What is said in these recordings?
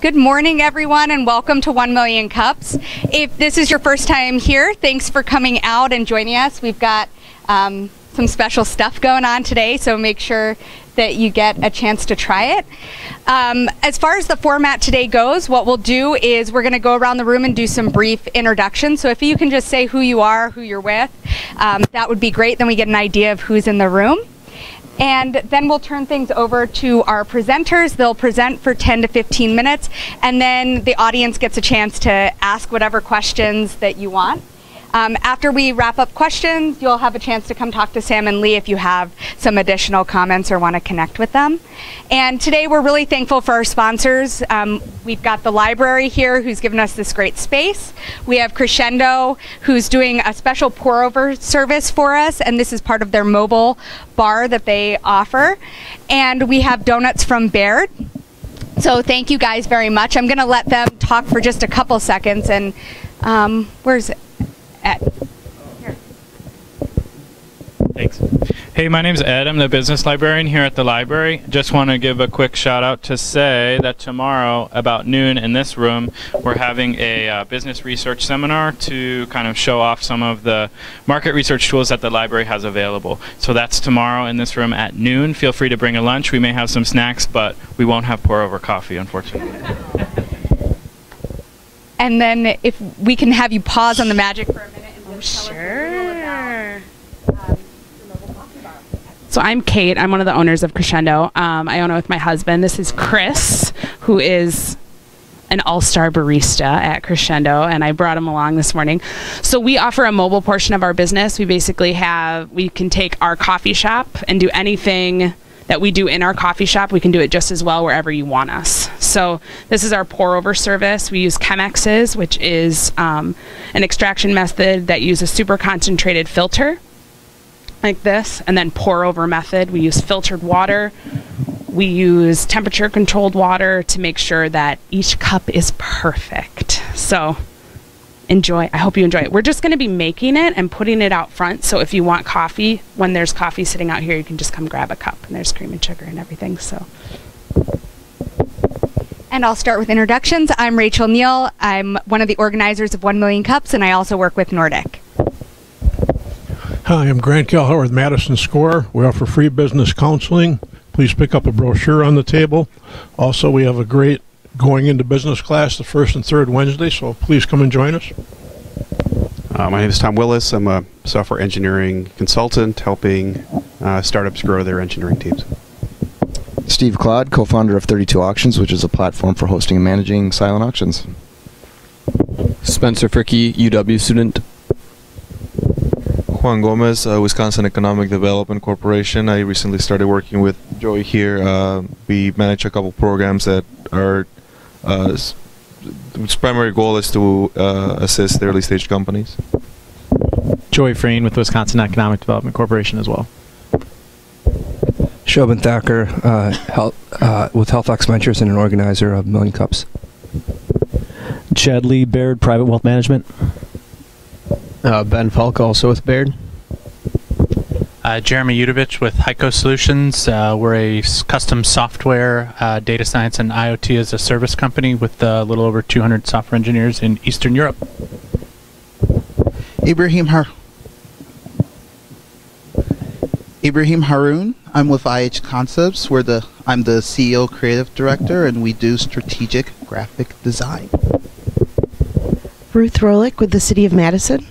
Good morning, everyone, and welcome to 1 Million Cups. If this is your first time here, thanks for coming out and joining us. We've got some special stuff going on today, so make sure that you get a chance to try it. As far as the format today goes, what we'll do is we're going to go around the room and do some brief introductions. So if you can just say who you are, who you're with, that would be great. Then we get an idea of who's in the room. And then we'll turn things over to our presenters. They'll present for 10 to 15 minutes, and then the audience gets a chance to ask whatever questions that you want. After we wrap up questions, you'll have a chance to come talk to Sam and Lee if you have some additional comments or want to connect with them. And today we're really thankful for our sponsors. We've got the library here who's given us this great space. We have Crescendo who's doing a special pour-over service for us, and this is part of their mobile bar that they offer. And we have donuts from Baird. So thank you guys very much. I'm going to let them talk for just a couple seconds. And where's Ed? Here. Thanks. Hey, my name's Ed. I'm the business librarian here at the library. Just want to give a quick shout out to say that tomorrow about noon in this room we're having a business research seminar to kind of show off some of the market research tools that the library has available. So that's tomorrow in this room at noon. Feel free to bring a lunch. We may have some snacks, but we won't have pour over coffee, unfortunately. And then if we can have you pause on the magic for a minute and just tell us about, So I'm Kate. I'm one of the owners of Crescendo. I own it with my husband. This is Chris, who is an all-star barista at Crescendo, and I brought him along this morning. So we offer a mobile portion of our business. We basically we can take our coffee shop and do anything that we do in our coffee shop. We can do it just as well wherever you want us. So this is our pour-over service. We use Chemexes, which is an extraction method that uses super concentrated filter like this, and then pour-over method. We use filtered water. We use temperature-controlled water to make sure that each cup is perfect. So enjoy. I hope you enjoy it. We're just going to be making it and putting it out front. So if you want coffee, when there's coffee sitting out here, you can just come grab a cup, and there's cream and sugar and everything. So. And I'll start with introductions. I'm Rachel Neal. I'm one of the organizers of 1 Million Cups, and I also work with Nordic. Hi, I'm Grant Gallagher with Madison Score. We offer free business counseling. Please pick up a brochure on the table. Also, we have a great going into business class the first and third Wednesday, so please come and join us. My name is Tom Willis. I'm a software engineering consultant helping startups grow their engineering teams. Steve Claude, co-founder of 32 Auctions, which is a platform for hosting and managing silent auctions. Spencer Fricky, UW student. Juan Gomez, Wisconsin Economic Development Corporation. I recently started working with Joey here. We manage a couple programs that are its primary goal is to assist early stage companies. Joey Freen with Wisconsin Economic Development Corporation as well. Shobhan Thakur with HealthX Ventures and an organizer of Million Cups. Chad Lee, Baird Private Wealth Management. Ben Falk, also with Baird. Jeremy Udovich with Heiko Solutions. We're a custom software, data science, and IoT as a service company with a little over 200 software engineers in Eastern Europe. Ibrahim Haroon. I'm with IH Concepts. I'm the CEO Creative Director, and we do strategic graphic design. Ruth Rolick with the City of Madison.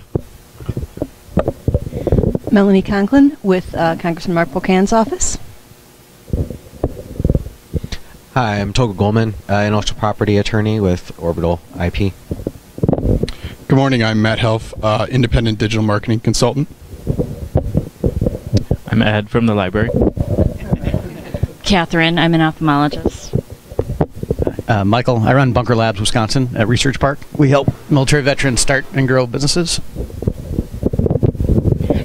Melanie Conklin with Congressman Mark Pocan's office. Hi, I'm Togo Goldman, intellectual property attorney with Orbital IP. Good morning, I'm Matt Helf, independent digital marketing consultant. I'm Ed from the library. Catherine, I'm an ophthalmologist. Michael, I run Bunker Labs, Wisconsin at Research Park. We help military veterans start and grow businesses.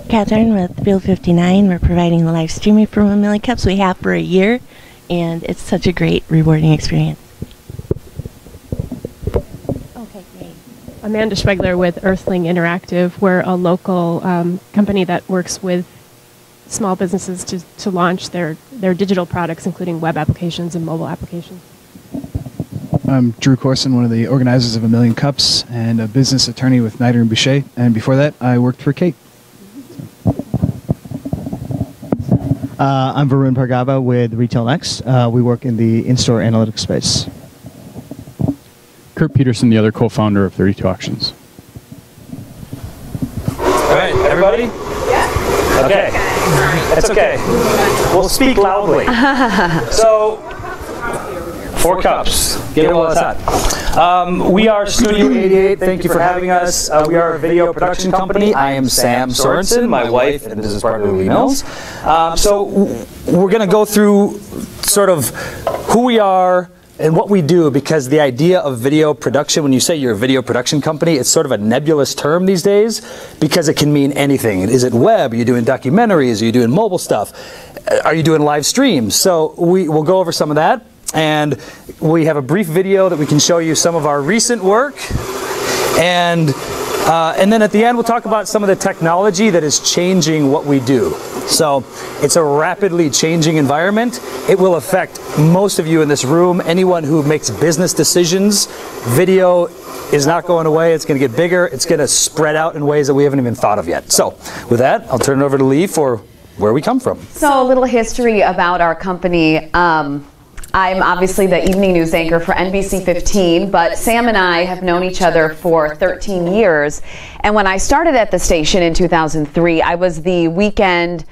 Catherine with Bill 59. We're providing the live streaming for 1 Million Cups. We have for a year, and it's such a great, rewarding experience. Okay, great. Amanda Schwegler with Earthling Interactive. We're a local company that works with small businesses to launch their digital products, including web applications and mobile applications. I'm Drew Corson, one of the organizers of A Million Cups and a business attorney with Snyder and Boucher. And before that, I worked for Kate. I'm Varun Pargava with Retail Next. We work in the in-store analytics space. Kurt Peterson, the other co-founder of 32 Auctions. All right, everybody? Yeah. Okay. That's okay. We'll speak loudly. So, 4 cups. Get it while it's hot. We are Studio 88. Thank you for having us. We are a video production company. I am Sam Sorenson, my wife and business partner Lee Mills. So we're going to go through sort of who we are and what we do, because the idea of video production, when you say you're a video production company, it's sort of a nebulous term these days because it can mean anything. Is it web? Are you doing documentaries? Are you doing mobile stuff? Are you doing live streams? So we'll go over some of that. And we have a brief video that we can show you some of our recent work. And then at the end, we'll talk about some of the technology that is changing what we do. So it's a rapidly changing environment. It will affect most of you in this room. Anyone who makes business decisions, video is not going away. It's going to get bigger. It's going to spread out in ways that we haven't even thought of yet. So with that, I'll turn it over to Lee for where we come from. So a little history about our company. I'm obviously the evening news anchor for NBC 15, but Sam and I have known each other for 13 years. And when I started at the station in 2003, I was the weekend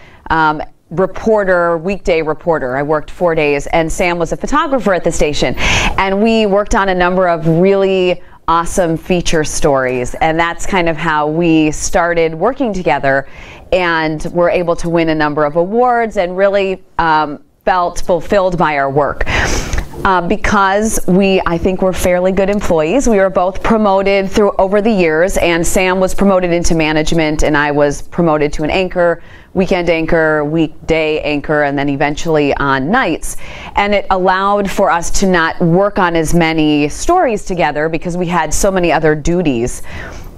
reporter, weekday reporter. I worked 4 days, and Sam was a photographer at the station. And we worked on a number of really awesome feature stories, and that's kind of how we started working together, and were able to win a number of awards and really felt fulfilled by our work. Because I think we're fairly good employees. We were both promoted over the years, and Sam was promoted into management and I was promoted to an anchor, weekend anchor, weekday anchor, and then eventually on nights. And it allowed for us to not work on as many stories together because we had so many other duties.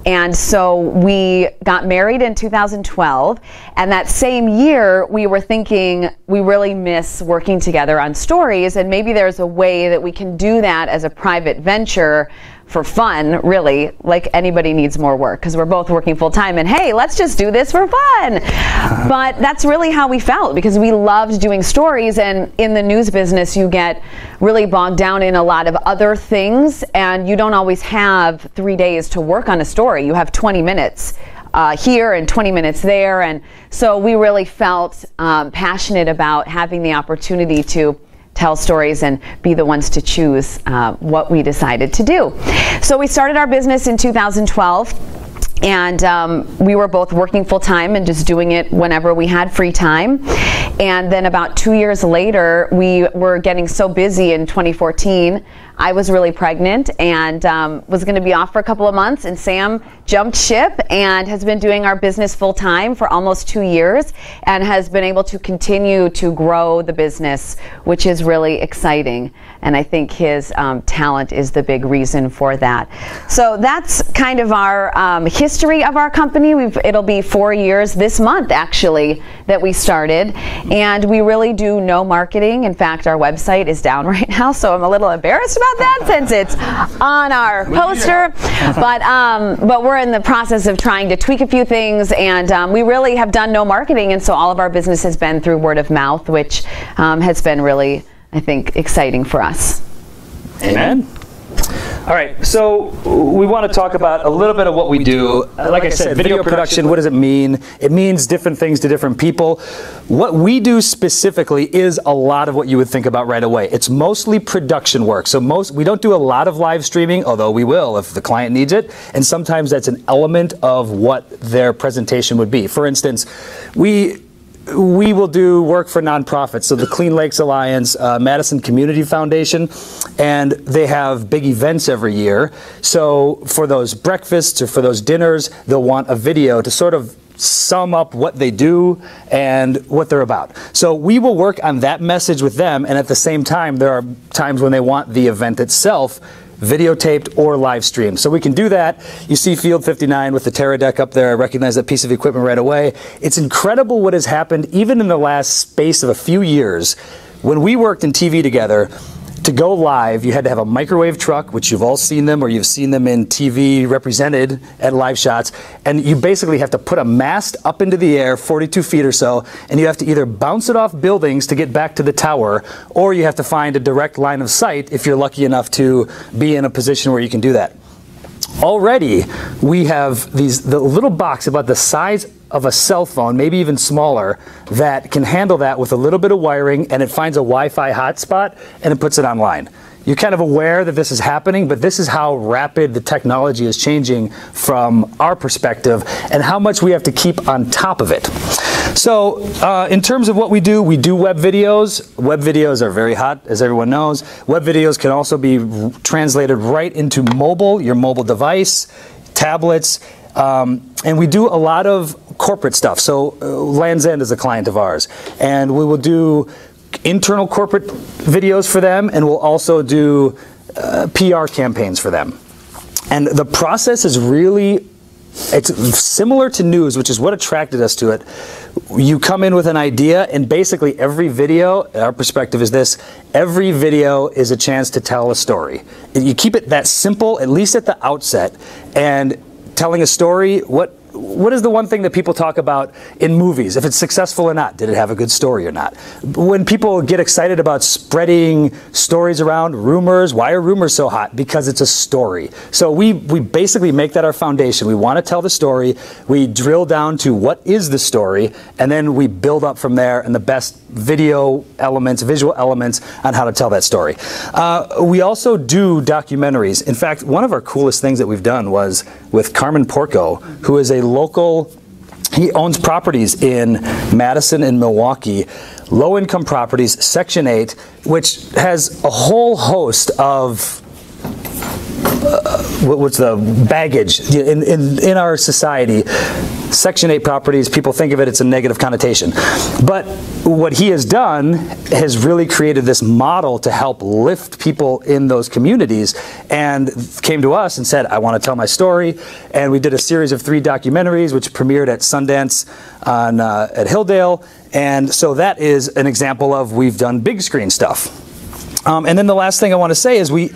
And so we got married in 2012, and that same year we were thinking we really miss working together on stories, and maybe there's a way that we can do that as a private venture for fun, really, like anybody needs more work because we're both working full time, and hey, let's just do this for fun. But that's really how we felt, because we loved doing stories, and in the news business you get really bogged down in a lot of other things, and you don't always have 3 days to work on a story. You have 20 minutes here and 20 minutes there, and so we really felt passionate about having the opportunity to tell stories and be the ones to choose what we decided to do. So we started our business in 2012, and we were both working full time and just doing it whenever we had free time. And then about 2 years later, we were getting so busy in 2014, I was really pregnant and was going to be off for a couple of months, and Sam jumped ship and has been doing our business full time for almost 2 years and has been able to continue to grow the business, which is really exciting. And I think his talent is the big reason for that. So that's kind of our history of our company. It'll be 4 years this month, actually, that we started. And we really do no marketing. In fact, our website is down right now, so I'm a little embarrassed about that since it's on our poster. But we're in the process of trying to tweak a few things, and we really have done no marketing, and so all of our business has been through word of mouth, which has been really, I think, exciting for us. Amen. All right, so we want to talk about a little bit of what we do. Like I said, video production, what does it mean? It means different things to different people. What we do specifically is a lot of what you would think about right away. It's mostly production work. So we don't do a lot of live streaming, although we will if the client needs it. And sometimes that's an element of what their presentation would be. For instance, we will do work for nonprofits, so the Clean Lakes Alliance, Madison Community Foundation, and they have big events every year. So for those breakfasts or for those dinners, they'll want a video to sort of sum up what they do and what they're about. So we will work on that message with them, and at the same time, there are times when they want the event itself videotaped or live streamed. So we can do that. You see Field 59 with the Terra deck up there. I recognize that piece of equipment right away. It's incredible what has happened even in the last space of a few years. When we worked in TV together, to go live, you had to have a microwave truck, which you've all seen them, or you've seen them in TV represented at live shots, and you basically have to put a mast up into the air, 42 feet or so, and you have to either bounce it off buildings to get back to the tower, or you have to find a direct line of sight if you're lucky enough to be in a position where you can do that. Already, we have the little box about the size of a cell phone, maybe even smaller, that can handle that with a little bit of wiring, and it finds a Wi-Fi hotspot and it puts it online. You're kind of aware that this is happening, but this is how rapid the technology is changing from our perspective and how much we have to keep on top of it. So in terms of what we do web videos. Web videos are very hot, as everyone knows. Web videos can also be translated right into mobile, your mobile device, tablets, and we do a lot of corporate stuff. So Land's End is a client of ours, and we will do internal corporate videos for them, and we'll also do PR campaigns for them. And the process is really, it's similar to news, which is what attracted us to it. You come in with an idea, and basically every video, our perspective is this, every video is a chance to tell a story. You keep it that simple, at least at the outset, and telling a story, what is the one thing that people talk about in movies? If it's successful or not, did it have a good story or not? When people get excited about spreading stories around, rumors, why are rumors so hot? Because it's a story. So we basically make that our foundation. We want to tell the story, we drill down to what is the story, and then we build up from there and the best video elements, visual elements on how to tell that story. We also do documentaries. In fact, one of our coolest things that we've done was with Carmen Porco, who is a local, he owns properties in Madison and Milwaukee, low-income properties, Section 8, which has a whole host of what's the baggage in our society. Section 8 properties, people think of it, it's a negative connotation. But what he has done has really created this model to help lift people in those communities, and came to us and said, I want to tell my story. And we did a series of 3 documentaries, which premiered at Sundance on, at Hilldale. And so that is an example of we've done big screen stuff. And then the last thing I want to say is we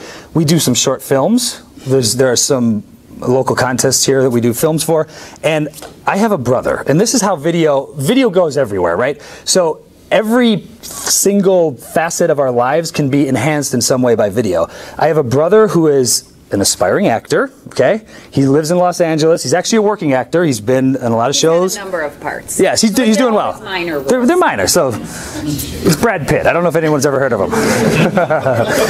do some short films. There are some local contests here that we do films for, and I have a brother, and this is how video goes everywhere, right? So every single facet of our lives can be enhanced in some way by video. I have a brother who is an aspiring actor, okay? He lives in Los Angeles. He's actually a working actor. He's been in a lot of shows. A number of parts. Yes, he's doing well. Minor they're minor, so it's Brad Pitt. I don't know if anyone's ever heard of him.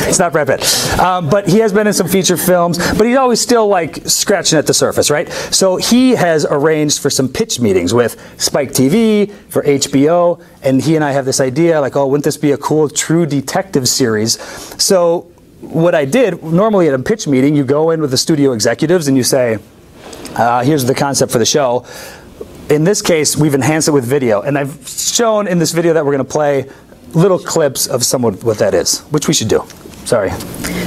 It's not Brad Pitt. But he has been in some feature films, but he's always still like scratching at the surface, right? So he has arranged for some pitch meetings with Spike TV, for HBO, and he and I have this idea, like, oh, wouldn't this be a cool true detective series? So what I did, normally at a pitch meeting, you go in with the studio executives and you say, here's the concept for the show. In this case, we've enhanced it with video. And I've shown in this video that we're going to play little clips of what that is, which we should do. Sorry.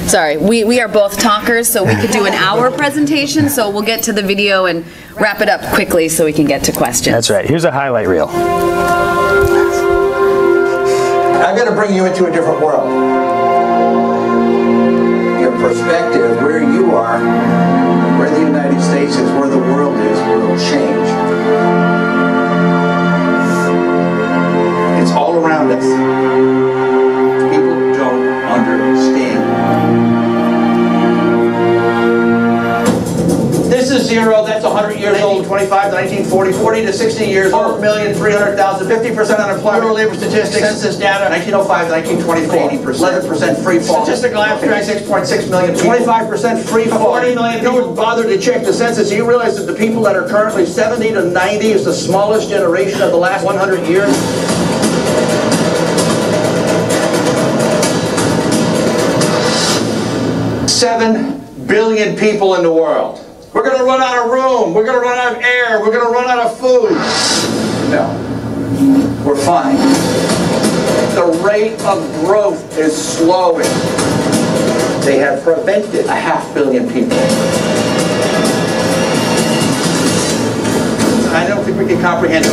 Sorry, we are both talkers, so we could do an hour presentation, so we'll get to the video and wrap it up quickly so we can get to questions. That's right. Here's a highlight reel. I'm going to bring you into a different world. Your perspective, where you are, where the United States is, where the world is, will change. It's all around us. People don't understand. This is 0, that's 100 years old, 25 to 1940, 40 to 60 years old, 4,300,000, 50% unemployment, Bureau of Labor Statistics, census data, 1905 to 1924, 11% free fall. Statistical abstract, 6.6 million, 25% free fall. 40 million. No one bothered to check the census. You realize that the people that are currently 70 to 90 is the smallest generation of the last 100 years? $7 billion people in the world. We're going to run out of room. We're going to run out of air. We're going to run out of food. No, we're fine. The rate of growth is slowing. They have prevented 500 million people. I don't think we can comprehend it.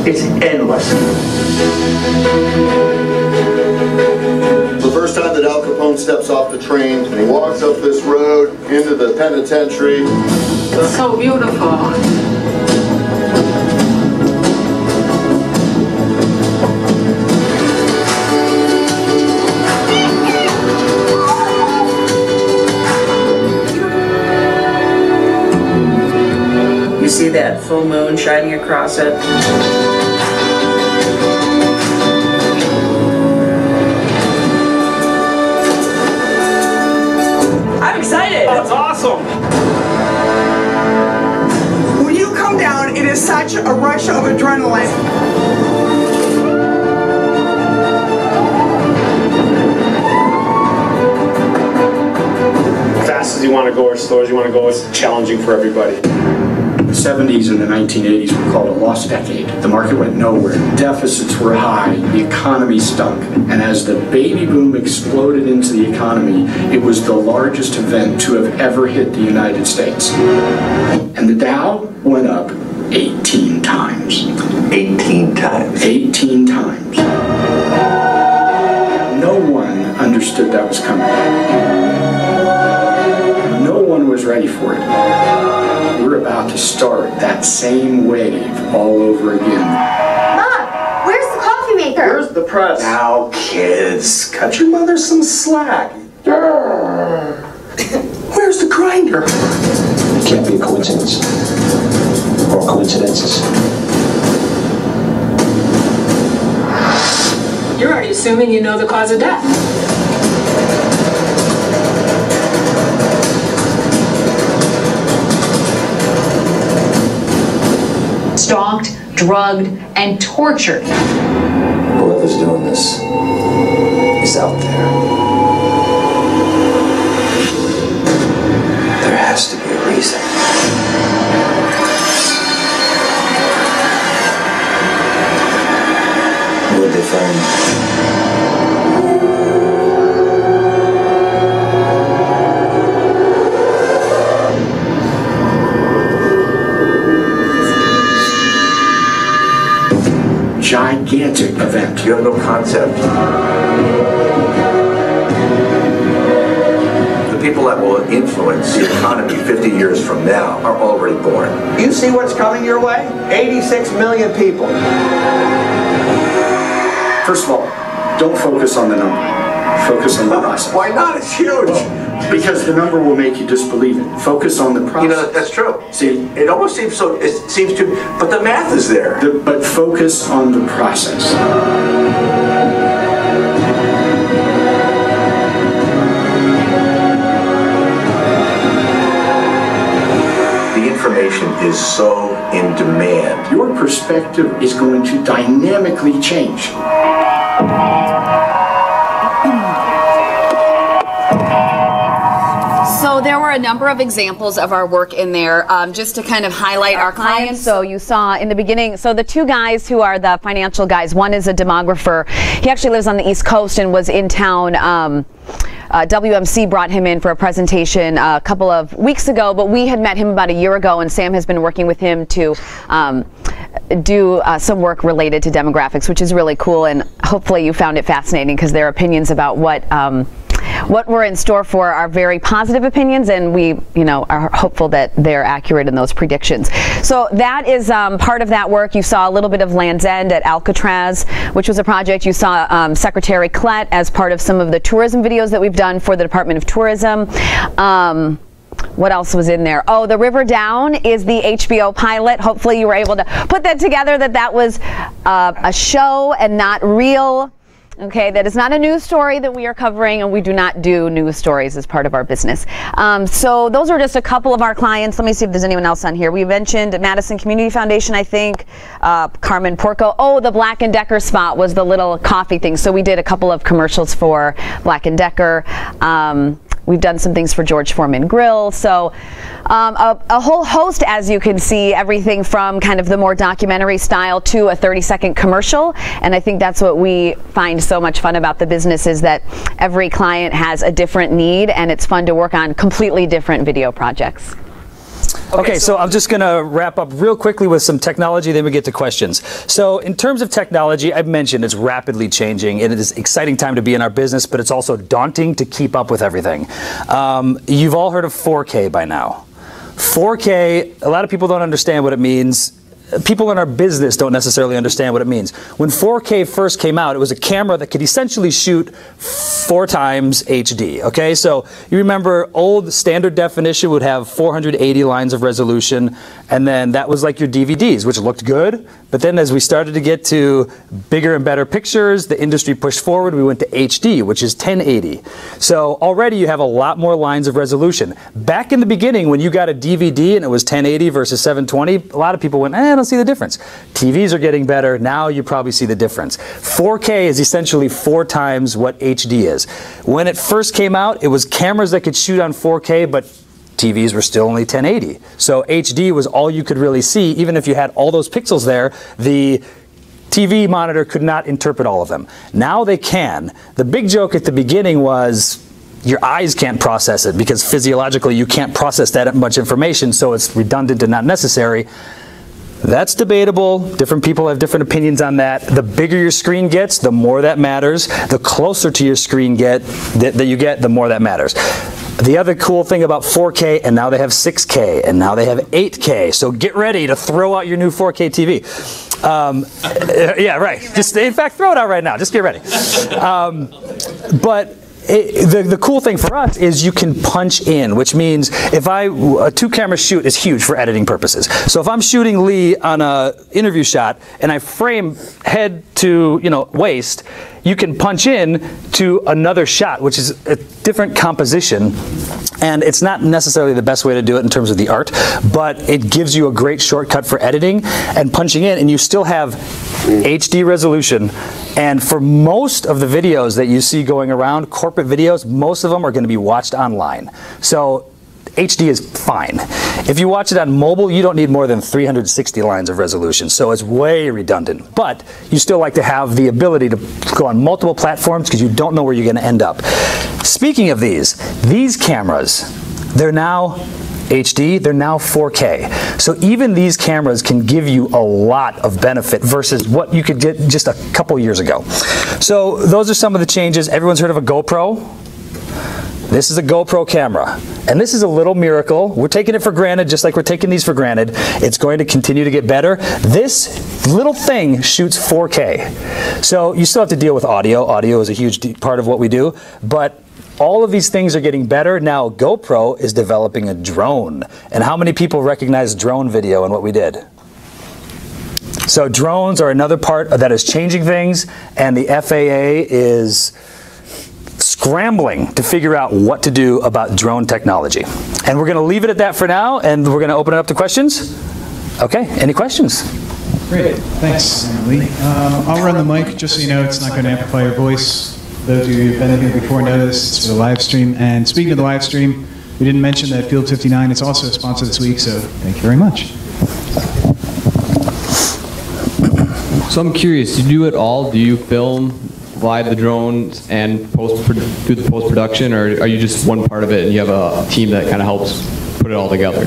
It's endless. the first time that Al Capone steps off the train and he walks up this road into the penitentiary. It's so beautiful. You see that full moon shining across it? I'm excited. That's awesome. When you come down, it is such a rush of adrenaline. Fast as you want to go or slow as you want to go, it's challenging for everybody. The 70s and the 1980s were called a lost decade. The market went nowhere. Deficits were high. The economy stunk. And as the baby boom exploded into the economy, it was the largest event to have ever hit the United States. And the Dow went up 18 times. 18 times? 18 times. No one understood that was coming. No one was ready for it. We're about to start that same wave all over again. Mom, where's the coffee maker? Where's the press? Now, kids, cut your mother some slack. Where's the grinder? It can't be a coincidence. Or coincidences. You're already assuming you know the cause of death. Stalked, drugged, and tortured. Whoever's doing this is out there. There has to be a reason. What would they find? Gigantic event. You have no concept. The people that will influence the economy 50 years from now are already born. You see what's coming your way? 86 million people. First of all, don't focus on the number. Focus on the process. Why not? It's huge. Because the number will make you disbelieve it. Focus on the process. You know, that's true. See, it almost seems so. It seems to, but the math is there. But focus on the process. The information is so in demand. Your perspective is going to dynamically change. So there were a number of examples of our work in there, just to kind of highlight our clients. So you saw in the beginning, so the two guys who are the financial guys, one is a demographer. He actually lives on the East Coast and was in town. WMC brought him in for a presentation a couple of weeks ago, but we had met him about a year ago, and Sam has been working with him to do some work related to demographics, which is really cool, and hopefully you found it fascinating because their opinions about what we're in store for are very positive opinions, and we, are hopeful that they're accurate in those predictions. So that is part of that work. You saw a little bit of Land's End at Alcatraz, which was a project. You saw Secretary Klett as part of some of the tourism videos that we've done for the Department of Tourism. What else was in there? Oh, The River Down is the HBO pilot. Hopefully you were able to put that together, that was a show and not real. Okay, that is not a news story that we are covering, and we do not do news stories as part of our business. So those are just a couple of our clients. Let me see if there's anyone else on here. We mentioned Madison Community Foundation, I think, Carmen Porco. Oh, the Black & Decker spot was the little coffee thing. So we did a couple of commercials for Black & Decker. We've done some things for George Foreman Grill. So a whole host, as you can see, everything from kind of the more documentary style to a 30-second commercial. And I think that's what we find so much fun about the business, is that every client has a different need, and it's fun to work on completely different video projects. Okay, so I'm just going to wrap up real quickly with some technology, then we get to questions. So in terms of technology, I've mentioned it's rapidly changing, and it is an exciting time to be in our business, but it's also daunting to keep up with everything. You've all heard of 4K by now. 4K, a lot of people don't understand what it means. People in our business don't necessarily understand what it means. When 4K first came out, it was a camera that could essentially shoot 4 times HD, okay? So you remember old standard definition would have 480 lines of resolution, and then that was like your DVDs, which looked good. But then as we started to get to bigger and better pictures, the industry pushed forward. We went to HD, which is 1080. So already you have a lot more lines of resolution. Back in the beginning, when you got a DVD and it was 1080 versus 720, a lot of people went, I don't see the difference. TVs are getting better. Now you probably see the difference. 4K is essentially 4 times what HD is. When it first came out, it was cameras that could shoot on 4K, but TVs were still only 1080. So HD was all you could really see. Even if you had all those pixels there, the TV monitor could not interpret all of them. Now they can. The big joke at the beginning was your eyes can't process it because physiologically you can't process that much information, so it's redundant and not necessary. That's debatable. Different people have different opinions on that. The bigger your screen gets, the more that matters. The closer to your screen that you get, the more that matters. The other cool thing about 4K, and now they have 6K, and now they have 8K. So get ready to throw out your new 4K TV. Yeah, right. Just, in fact, throw it out right now. Just get ready. But the cool thing for us is you can punch in, which means if a 2-camera shoot is huge for editing purposes. So if I'm shooting Lee on a interview shot and I frame head to waist, you can punch in to another shot, which is a different composition. And it's not necessarily the best way to do it in terms of the art, but it gives you a great shortcut for editing and punching in, and you still have HD resolution. And for most of the videos that you see going around, corporate videos, most of them are going to be watched online. So HD is fine. If you watch it on mobile, you don't need more than 360 lines of resolution, so it's way redundant. But you still like to have the ability to go on multiple platforms because you don't know where you're going to end up. Speaking of these cameras, they're now HD, they're now 4K. So even these cameras can give you a lot of benefit versus what you could get just a couple years ago. So those are some of the changes. Everyone's heard of a GoPro? This is a GoPro camera, and this is a little miracle. We're taking it for granted just like we're taking these for granted. It's going to continue to get better. This little thing shoots 4K. So you still have to deal with audio. Audio is a huge part of what we do, but all of these things are getting better. Now GoPro is developing a drone. And how many people recognize drone video and what we did? So drones are another part that is changing things, and the FAA is scrambling to figure out what to do about drone technology. And we're going to leave it at that for now, and we're going to open it up to questions. Okay, any questions? Great, thanks, Lee. I'll run the mic just so you know it's not going to amplify your voice. Those of you who've been here before know this, it's for the live stream. And speaking of the live stream, we didn't mention that Field 59 is also a sponsor this week, so thank you very much. So I'm curious, do you do it all? Do you film, fly the drones, and do the post-production, or are you just one part of it and you have a team that kind of helps put it all together?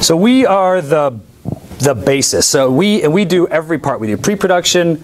So we are the basis. So we do every part. We do pre-production,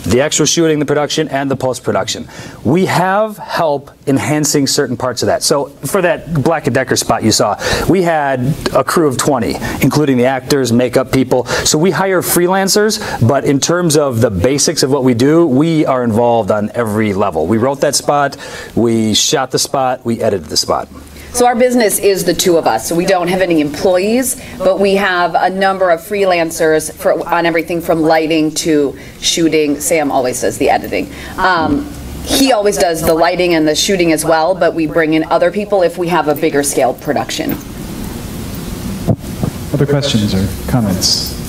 the actual shooting, the production, and the post-production. We have help enhancing certain parts of that. So for that Black & Decker spot you saw, we had a crew of 20, including the actors, makeup people. So we hire freelancers, but in terms of the basics of what we do, we are involved on every level. We wrote that spot, we shot the spot, we edited the spot. So our business is the two of us. So we don't have any employees, but we have a number of freelancers on everything from lighting to shooting. Sam always does the editing. He always does the lighting and the shooting as well, but we bring in other people if we have a bigger scale production. Other questions or comments?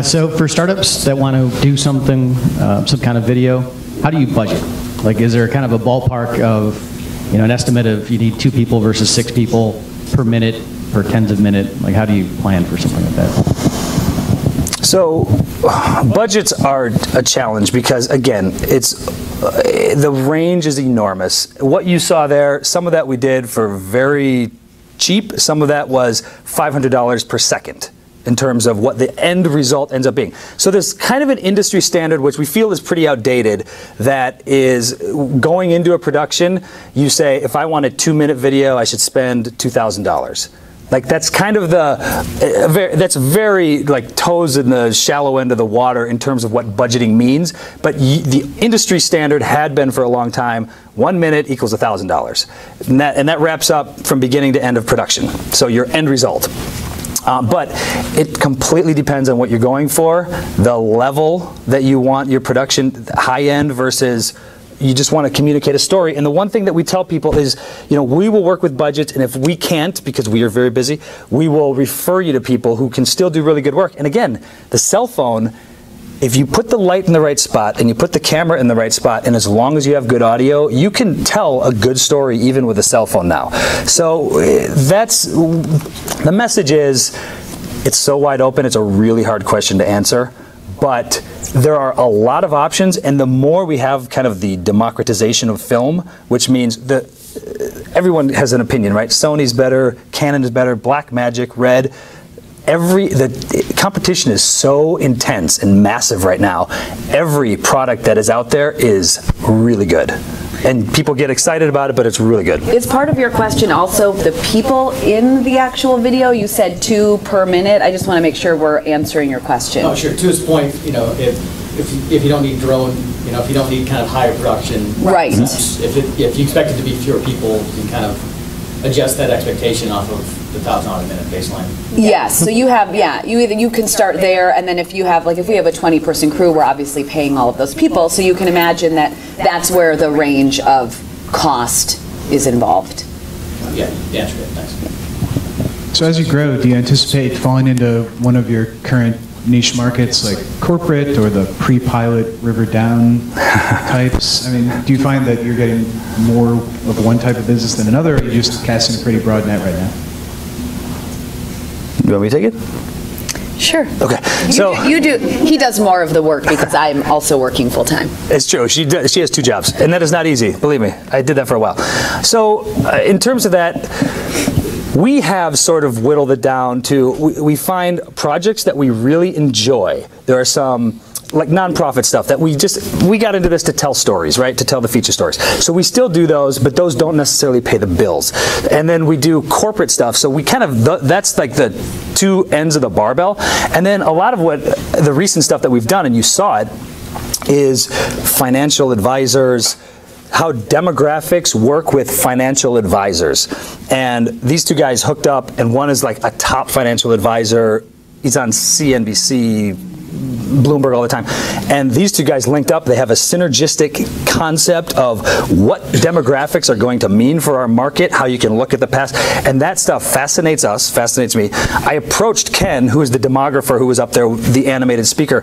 So for startups that want to do something, some kind of video, how do you budget? Like, is there kind of a ballpark of, an estimate of you need 2 people versus 6 people per minute, per tens of minute? Like, how do you plan for something like that? So budgets are a challenge because, again, it's the range is enormous. What you saw there, some of that we did for very cheap, some of that was $500 per second in terms of what the end result ends up being. So there's kind of an industry standard which we feel is pretty outdated, that is going into a production, you say, if I want a 2-minute video, I should spend $2,000. Like that's kind of that's very like toes in the shallow end of the water in terms of what budgeting means. But the industry standard had been for a long time, 1 minute equals $1,000. And that wraps up from beginning to end of production. So your end result. But it completely depends on what you're going for, the level that you want your production, high end versus you just want to communicate a story. And the one thing that we tell people is, you know, we will work with budgets, and if we can't, because we are very busy, we will refer you to people who can still do really good work. And again, the cell phone, if you put the light in the right spot and you put the camera in the right spot, and as long as you have good audio, you can tell a good story even with a cell phone now. So that's, the message is, it's so wide open, it's a really hard question to answer. But there are a lot of options, and the more we have kind of the democratization of film, which means that everyone has an opinion, right? Sony's better, Canon is better, Blackmagic, Red. The competition is so intense and massive right now. Every product that is out there is really good. And people get excited about it, but it's really good. Is part of your question also the people in the actual video? You said 2 per minute. I just want to make sure we're answering your question. Oh, sure. To his point, you know, if you don't need drone, you know, if you don't need kind of higher production, right? If you expect it to be fewer people, you can kind of adjust that expectation off of the $1,000 a minute baseline. Yes. So you have, you can start there, and then if you have, like, if we have a 20-person crew, we're obviously paying all of those people. So you can imagine that that's where the range of cost is involved. Yeah, the answer is thanks. So as you grow, do you anticipate falling into one of your current niche markets like corporate or the pre-pilot river down types? I mean, do you find that you're getting more of one type of business than another, or are you just casting a pretty broad net right now? You want me to take it? Sure. Okay. You do. He does more of the work because I'm also working full time. It's true. She has 2 jobs, and that is not easy. Believe me, I did that for a while. So, in terms of that, we have sort of whittled it down to we find projects that we really enjoy. There are some like nonprofit stuff that we got into this to tell stories, right? To tell the feature stories. So we still do those, but those don't necessarily pay the bills. And then we do corporate stuff. So we kind of, that's like the 2 ends of the barbell. And then a lot of what the recent stuff that we've done, and you saw it, is financial advisors, how demographics work with financial advisors. And these 2 guys hooked up, and one is like a top financial advisor. He's on CNBC, Bloomberg all the time. And these 2 guys linked up. They have a synergistic concept of what demographics are going to mean for our market, how you can look at the past. And that stuff fascinates us, fascinates me. I approached Ken, who is the demographer who was up there, the animated speaker.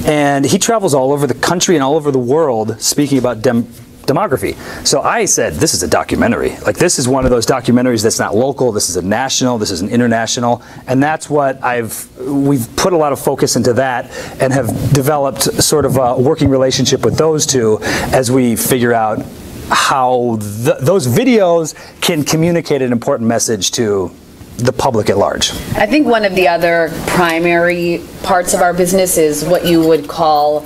And he travels all over the country and all over the world speaking about demography. So I said, this is a documentary. Like, this is one of those documentaries that's not local, this is a national, this is an international, and that's what we've put a lot of focus into that and have developed sort of a working relationship with those 2 as we figure out how those videos can communicate an important message to the public at large. I think one of the other primary parts of our business is what you would call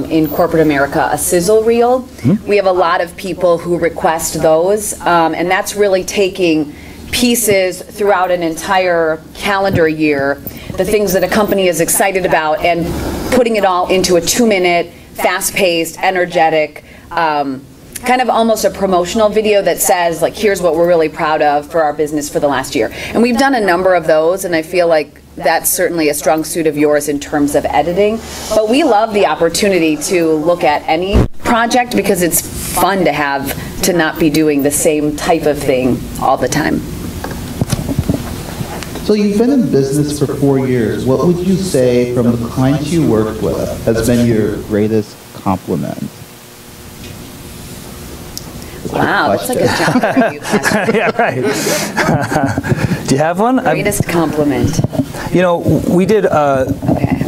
in corporate America a sizzle reel. We have a lot of people who request those, and that's really taking pieces throughout an entire calendar year, the things that a company is excited about, and putting it all into a 2-minute, fast-paced, energetic, kind of almost a promotional video that says, like, here's what we're really proud of for our business for the last year. And we've done a number of those, and I feel like that's certainly a strong suit of yours in terms of editing. But we love the opportunity to look at any project because it's fun to not be doing the same type of thing all the time. So you've been in business for 4 years. What would you say from the clients you worked with has been your greatest compliment? Wow, that's like a job interview question. Yeah, right. Do you have one? Greatest compliment. You know, we did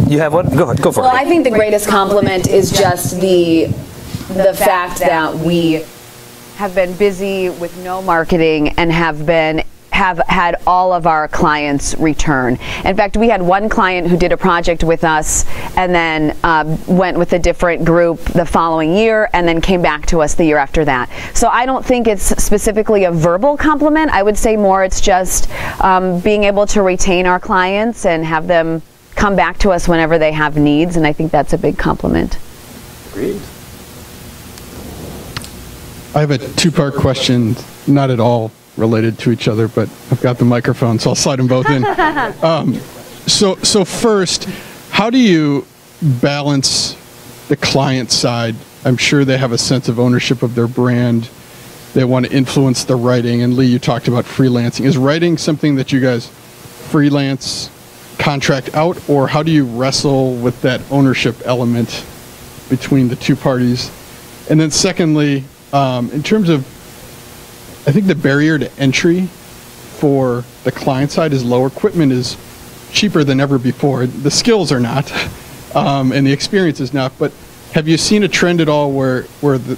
You have one? Go ahead, go for it. Well, I think the greatest compliment is just the fact that we have been busy with no marketing and have had all of our clients return. In fact, we had one client who did a project with us and then went with a different group the following year and then came back to us the year after that. So I don't think it's specifically a verbal compliment. I would say more it's just being able to retain our clients and have them come back to us whenever they have needs, and I think that's a big compliment. Agreed. I have a two-part question, not at all related to each other, but I've got the microphone, so I'll slide them both in. So first, how do you balance the client side? I'm sure they have a sense of ownership of their brand. They want to influence the writing, and Lee, you talked about freelancing. Is writing something that you guys freelance, contract out, or how do you wrestle with that ownership element between the two parties? And then secondly, in terms of, I think the barrier to entry for the client side is low. Equipment is cheaper than ever before. The skills are not, and the experience is not. But have you seen a trend at all where the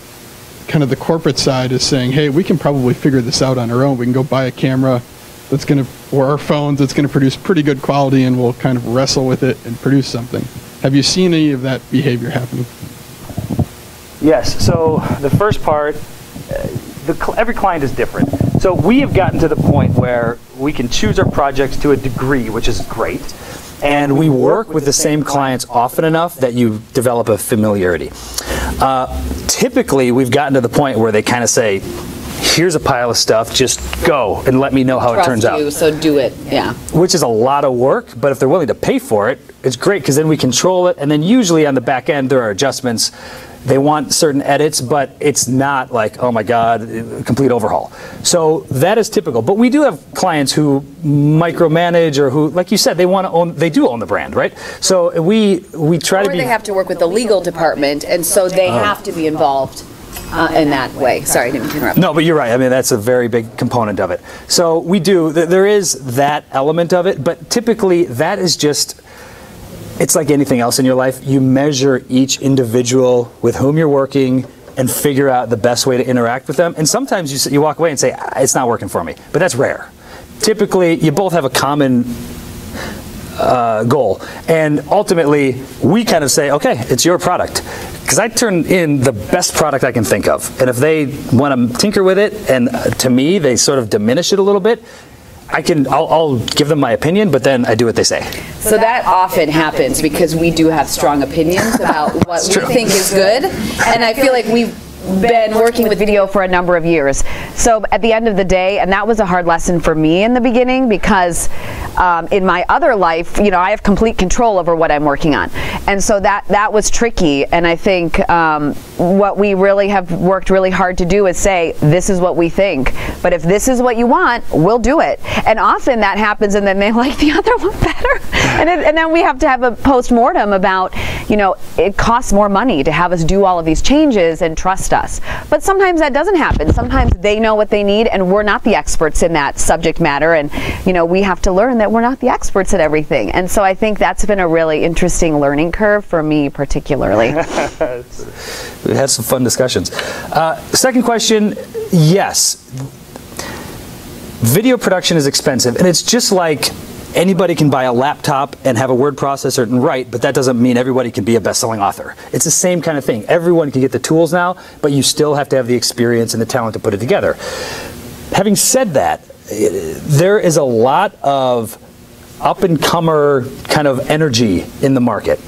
kind of the corporate side is saying, hey, we can probably figure this out on our own. We can go buy a camera that's going to, or our phones that's going to produce pretty good quality, and we'll kind of wrestle with it and produce something. Have you seen any of that behavior happening? Yes. So the first part, every client is different. So we have gotten to the point where we can choose our projects to a degree, which is great. And we work with the same clients often enough that you develop a familiarity. Typically, we've gotten to the point where they kind of say, here's a pile of stuff, just go and let me know how it turns out. Trust you, so do it, yeah. Which is a lot of work, but if they're willing to pay for it, it's great because then we control it, and then usually on the back end there are adjustments. They want certain edits, but it's not like, oh my God, complete overhaul. So that is typical. But we do have clients who micromanage, or who, like you said, they want to own. They do own the brand, right? So we try to be. Or they have to work with the legal department, and so they have to be involved in that way. Sorry, I didn't interrupt. No, but you're right. I mean, that's a very big component of it. So we do. There is that element of it, but typically that is just. It's like anything else in your life. You measure each individual with whom you're working and figure out the best way to interact with them. And sometimes you walk away and say, it's not working for me. But that's rare. Typically, you both have a common goal. And ultimately, we kind of say, okay, it's your product. Because I turn in the best product I can think of. And if they want to tinker with it, and to me, they sort of diminish it a little bit, I'll give them my opinion, but then I do what they say. So that often happens because we do have strong opinions about what we think is good, and I feel like we've been working with video for a number of years. So at the end of the day, and that was a hard lesson for me in the beginning, because in my other life, you know, I have complete control over what I'm working on, and so that was tricky. And I think what we really have worked really hard to do is say, this is what we think, but if this is what you want, we'll do it. And often that happens, and then they like the other one better, and then we have to have a post-mortem about, you know, it costs more money to have us do all of these changes and trust us. But sometimes that doesn't happen. Sometimes they know what they need, and we're not the experts in that subject matter, and you know, we have to learn that we're not the experts at everything. And so I think that's been a really interesting learning curve for me particularly. We had some fun discussions. Second question, yes. Video production is expensive, and it's just like anybody can buy a laptop and have a word processor and write, but that doesn't mean everybody can be a best-selling author. It's the same kind of thing. Everyone can get the tools now, but you still have to have the experience and the talent to put it together. Having said that, there is a lot of up-and-comer kind of energy in the market.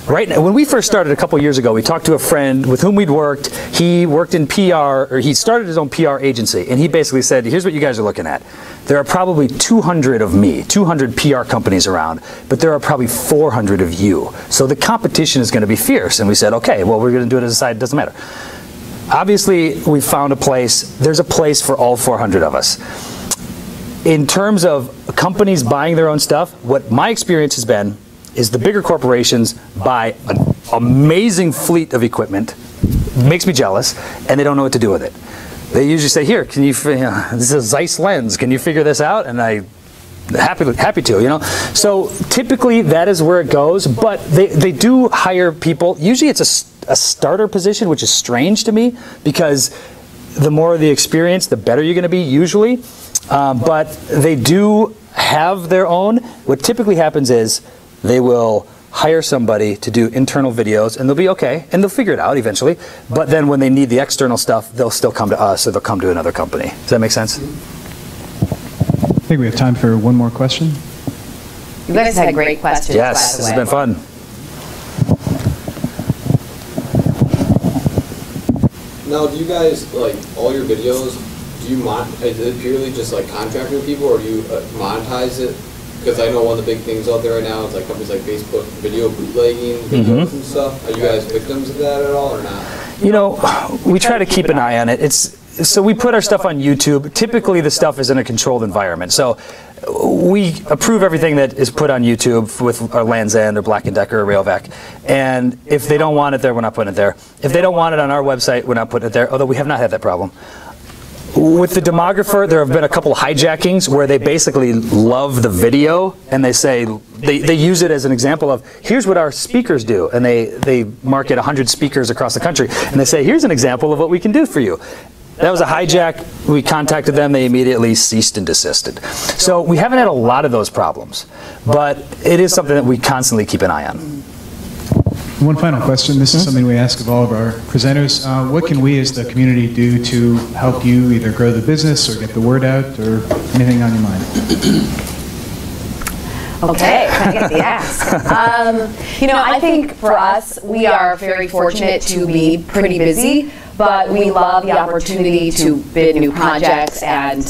Right now, when we first started a couple years ago, we talked to a friend with whom we'd worked. He worked in PR, or he started his own PR agency, and he basically said, here's what you guys are looking at. There are probably 200 of me, 200 PR companies around, but there are probably 400 of you. So the competition is going to be fierce. And we said, okay, well, we're going to do it as a side, it doesn't matter. Obviously, we found a place, there's a place for all 400 of us. In terms of companies buying their own stuff, what my experience has been is the bigger corporations buy an amazing fleet of equipment, makes me jealous, and they don't know what to do with it. They usually say, here, can you, this is a Zeiss lens, can you figure this out? And I Happy to, you know. So typically that is where it goes, but they do hire people. Usually it's a starter position, which is strange to me because the more the experience, the better you're going to be usually. But they do have their own. What typically happens is they will hire somebody to do internal videos, and they'll be okay, and they'll figure it out eventually. But then when they need the external stuff, they'll still come to us, or they'll come to another company. Does that make sense? I think we have time for one more question. You guys had great questions. Yes, this has been fun. Now, do you guys, like, all your videos, do you is it purely just like contracting people, or do you monetize it? Because I know one of the big things out there right now is like companies like Facebook video bootlegging videos and stuff. Are you guys victims of that at all, or not? You know, we try to keep an eye on it. So we put our stuff on YouTube. Typically the stuff is in a controlled environment. So we approve everything that is put on YouTube with our Land's End or Black & Decker or Railvac. And if they don't want it there, we're not putting it there. If they don't want it on our website, we're not putting it there, although we have not had that problem. With the demographer, there have been a couple hijackings where they basically love the video and they say, they use it as an example of, here's what our speakers do. And they market 100 speakers across the country. And they say, here's an example of what we can do for you. That was a hijack. We contacted them. They immediately ceased and desisted. So we haven't had a lot of those problems. But it is something that we constantly keep an eye on. One final question. This is something we ask of all of our presenters. What can we as the community do to help you either grow the business or get the word out, or anything on your mind? Okay, I get the ask. You know, I think for us, we are very fortunate to be pretty busy, but we love the opportunity to bid new projects and,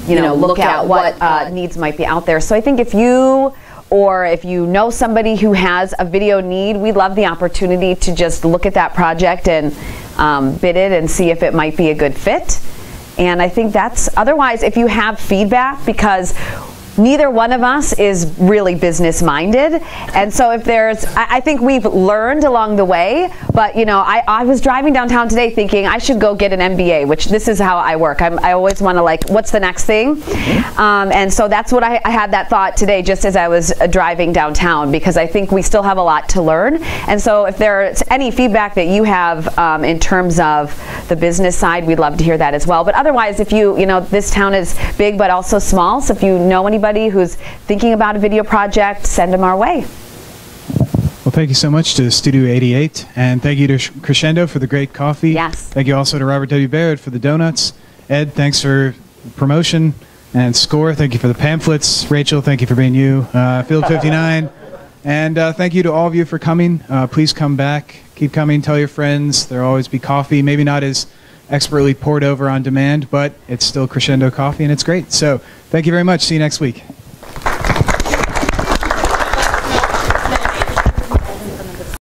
you know, look at what needs might be out there. So I think if you know somebody who has a video need, we love the opportunity to just look at that project and bid it and see if it might be a good fit. And I think that's, otherwise, if you have feedback, because neither one of us is really business minded, and so if there's, I think we've learned along the way, but you know, I was driving downtown today thinking I should go get an MBA, which this is how I work. I always want to, like, what's the next thing? And so that's what I had that thought today just as I was driving downtown, because I think we still have a lot to learn. And so if there's any feedback that you have in terms of the business side, we'd love to hear that as well. But otherwise, if you know, this town is big but also small, so if you know anybody who's thinking about a video project, send them our way. Well, thank you so much to Studio 88, and thank you to Crescendo for the great coffee. Yes. Thank you also to Robert W. Barrett for the donuts. Ed, thanks for promotion. And Score, thank you for the pamphlets. Rachel, thank you for being you. Field 59. And thank you to all of you for coming. Please come back. Keep coming. Tell your friends. There'll always be coffee. Maybe not as expertly poured over on demand, but it's still Crescendo coffee, and it's great. So thank you very much. See you next week.